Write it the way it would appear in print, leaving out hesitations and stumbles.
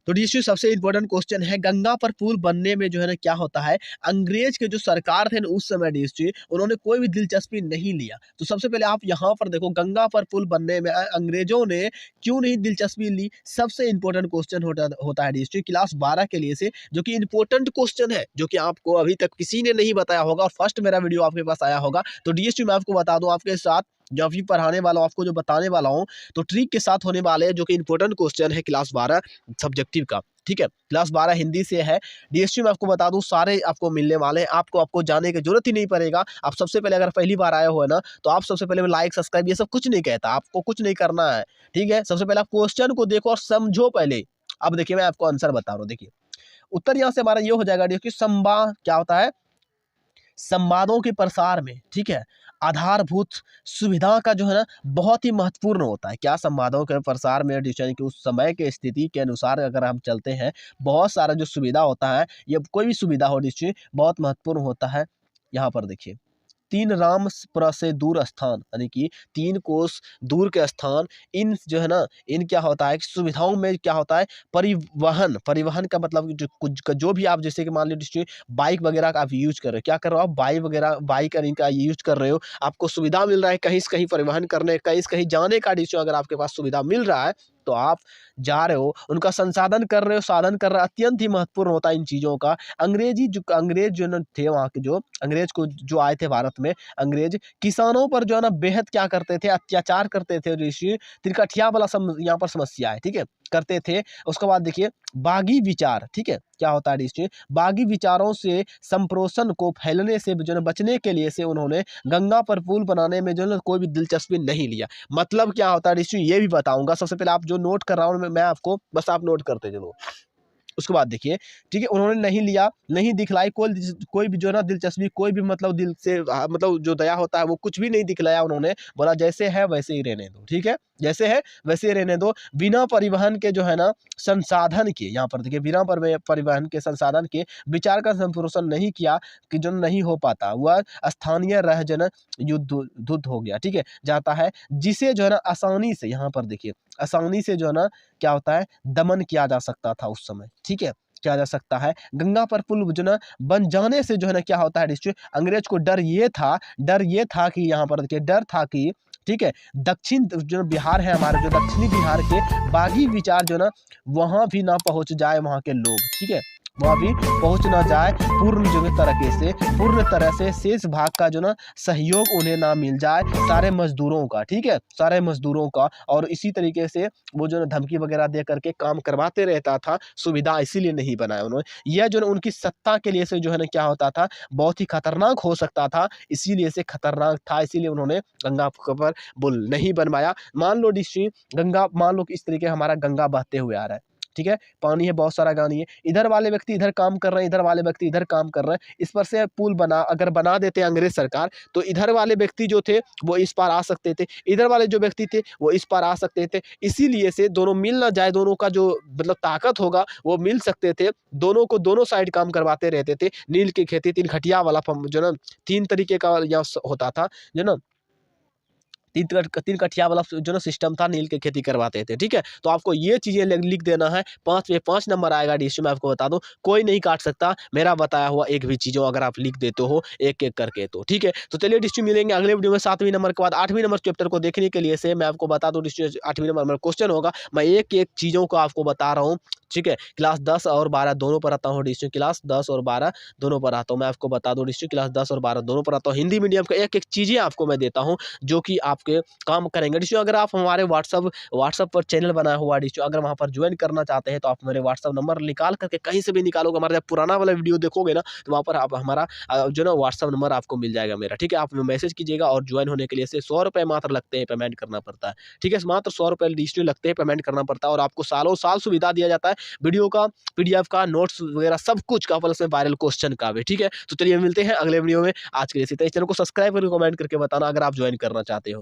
तो डीएसयू सबसे important question है, गंगा पर पुल बनने में जो है ना क्या होता है, अंग्रेज के जो सरकार थे ना उस समय डीएसयू, उन्होंने कोई भी दिलचस्पी नहीं लिया। तो सबसे पहले आप यहाँ पर देखो, गंगा पर पुल बनने में अंग्रेजों ने क्यों नहीं दिलचस्पी ली, सबसे इम्पोर्टेंट क्वेश्चन होता है डीएसयू क्लास 12 के लिए से, जो कि इम्पोर्टेंट क्वेश्चन है, जो कि आपको अभी तक किसी ने नहीं बताया होगा और फर्स्ट मेरा वीडियो आपके पास आया होगा। तो डीएसयू मैं आपको बता दूं, आपके साथ जो अभी पढ़ाने वाला हूँ, आपको जो बताने वाला हूँ, तो ट्रिक के साथ होने वाले हैं, जो कि इम्पोर्टेंट क्वेश्चन है क्लास 12 सब्जेक्टिव का। ठीक है, क्लास 12 हिंदी से है। डीएसयू में आपको बता दूं सारे आपको मिलने वाले हैं, आपको जाने की जरूरत ही नहीं पड़ेगा। आप सबसे पहले अगर पहली बार आए हो है ना, तो आप सबसे पहले लाइक सब्सक्राइब ये सब कुछ नहीं कहता, आपको कुछ नहीं करना है। ठीक है, सबसे पहले आप क्वेश्चन को देखो और समझो पहले। अब देखिए मैं आपको आंसर बता रहा हूँ। देखिए उत्तर यहाँ से हमारा ये हो जाएगा, देखिए संवाद क्या होता है, संवादों के प्रसार में, ठीक है, आधारभूत सुविधा का जो है ना बहुत ही महत्वपूर्ण होता है। क्या संवादों के प्रसार में डिसीजन की उस समय के स्थिति के अनुसार अगर हम चलते हैं, बहुत सारा जो सुविधा होता है, ये कोई भी सुविधा हो डिसीजन बहुत महत्वपूर्ण होता है। यहाँ पर देखिए 3 रामपुरा से दूर स्थान, यानी कि 3 कोस दूर के स्थान, इन जो है ना, इन क्या होता है कि सुविधाओं में क्या होता है, परिवहन का मतलब जो भी आप जैसे कि मान लीजिए बाइक वगैरह का आप यूज कर रहे हो, क्या कर रहे हो आप, बाइक और इनका यूज कर रहे हो, आपको सुविधा मिल रहा है कहीं से कहीं परिवहन करने, कहीं से कहीं जाने का डिसीजन अगर आपके पास सुविधा मिल रहा है, तो आप जा रहे हो, उनका संसाधन कर रहे हो, साधन कर रहे हो, अत्यंत ही महत्वपूर्ण होता है इन चीज़ों का। अंग्रेज जो न थे, वहाँ के जो अंग्रेज को जो आए थे भारत में, अंग्रेज किसानों पर जो है ना बेहद क्या करते थे, अत्याचार करते थे ऋषि, त्रिकठिया वाला यहाँ पर समस्या है, ठीक है, करते थे। उसके बाद देखिए बागी विचार, ठीक है, क्या होता है ऋषि, बागी विचारों से संप्रोषण को फैलने से जो है बचने के लिए से उन्होंने गंगा पर पुल बनाने में जो है कोई भी दिलचस्पी नहीं लिया। मतलब क्या होता है ऋषि, ये भी बताऊंगा। सबसे पहले आप जो नोट कर रहा हूँ मैं आपको, बस आप नोट करते चलो। उसके बाद देखिए, ठीक है, उन्होंने नहीं लिया, नहीं दिखलाई कोई भी जो है ना दिलचस्पी, कोई भी मतलब दिल से मतलब जो दया होता है वो कुछ भी नहीं दिखलाया उन्होंने, बोला जैसे है वैसे ही रहने दो, ठीक है, जैसे है वैसे ही रहने दो। बिना परिवहन के जो है ना संसाधन के, यहाँ पर देखिए बिना परिवहन के संसाधन के विचार का संप्रोषण नहीं किया, कि जो नहीं हो पाता, वह स्थानीय रह जन युद्ध हो गया, ठीक है, जाता है, जिसे जो है ना आसानी से, यहाँ पर देखिए आसानी से जो है ना क्या होता है, दमन किया जा सकता था उस समय, ठीक है, किया जा सकता है। गंगा पर पुल जो ना बन जाने से जो है ना क्या होता है डिस्ट्रिक्ट, अंग्रेज को डर ये था कि यहाँ पर देखिए डर था कि, ठीक है, दक्षिण जो बिहार है हमारे, जो दक्षिणी बिहार के बागी विचार जो ना वहाँ भी ना पहुँच जाए, वहाँ के लोग, ठीक है, वहाँ भी पहुँच ना जाए पूर्ण तरह से शेष भाग का जो ना सहयोग उन्हें ना मिल जाए, सारे मजदूरों का, ठीक है, सारे मजदूरों का। और इसी तरीके से वो जो ना धमकी वगैरह दे करके काम करवाते रहता था, सुविधा इसीलिए नहीं बनाया उन्होंने। यह जो ना उनकी सत्ता के लिए से जो है ना क्या होता था, बहुत ही खतरनाक हो सकता था, इसीलिए से खतरनाक था, इसीलिए उन्होंने गंगा पर पुल नहीं बनवाया। मान लो डिस्ट्रिक्ट गंगा, मान लो कि इस तरीके हमारा गंगा बहते हुए आ रहा है, ठीक है, पानी है, बहुत सारा पानी है, इधर वाले व्यक्ति इधर काम कर रहे हैं, इधर वाले व्यक्ति इधर काम कर रहे हैं, इस पर से पुल अगर बना देते अंग्रेज सरकार, तो इधर वाले व्यक्ति जो थे वो इस पार आ सकते थे, इधर वाले जो व्यक्ति थे वो इस पार आ सकते थे। इसीलिए से दोनों मिल ना जाए, दोनों का जो मतलब ताकत होगा वो मिल सकते थे, दोनों को दोनों साइड काम करवाते रहते थे। नील की खेती 3 खटिया वाला जो ना 3 तरीके का यहाँ होता था, जो ना 3 कठिया वाला जो ना सिस्टम था, नील की खेती करवाते थे, ठीक है। तो आपको ये चीज़ें लिख देना है, 5 पे 5 नंबर आएगा डिस्ट्रिक्ट में, आपको बता दूं कोई नहीं काट सकता मेरा बताया हुआ एक भी चीज़ों अगर आप लिख देते हो एक-एक करके, तो ठीक है। तो चलिए डिस्ट्रिक्ट मिलेंगे अगले वीडियो में 7वीं नंबर के बाद 8वीं नंबर चैप्टर को देखने के लिए से मैं आपको बता दूं डिस्ट्रिक्ट 8वीं नंबर में क्वेश्चन होगा, मैं एक-एक चीज़ों को आपको बता रहा हूँ, ठीक है। क्लास 10 और 12 दोनों पर आता हूँ डिस्ट्रिक्ट, क्लास 10 और 12 दोनों पर आता हूँ। मैं आपको बता दूं डिस्ट्रिक्ट क्लास 10 और 12 दोनों पर आता हूँ। हिंदी मीडियम का एक-एक चीज़ें आपको मैं देता हूँ जो कि आपके काम करेंगे। डिस्ट्रिक्ट अगर आप हमारे व्हाट्सएप पर चैनल बनाया हुआ डिस्ट्रिक्ट, अगर वहाँ पर ज्वाइन करना चाहते हैं तो आप मेरे व्हाट्सएप नंबर निकाल करके कहीं से भी निकालोगे, हमारा जब पुराना वाला वीडियो देखोगे ना, तो वहाँ पर आप हमारा जो ना व्हाट्सएप नंबर आपको मिल जाएगा मेरा, ठीक है। आप मैसेज कीजिएगा और ज्वाइन होने के लिए से 100 रुपये मात्र लगते हैं, पेमेंट करना पड़ता है, ठीक है, मात्र 100 रुपये डिस्ट्रिक्ट लगते हैं, पेमेंट करना पड़ता है और आपको सालों साल सुविधा दिया जाता है, वीडियो का, पीडीएफ का, नोट्स वगैरह सब कुछ का, प्लस में वायरल क्वेश्चन का भी, ठीक है। तो चलिए मिलते हैं अगले वीडियो में, आज के लिए इसी तरह। चैनल को सब्सक्राइब करके कमेंट करके बताना अगर आप ज्वाइन करना चाहते हो।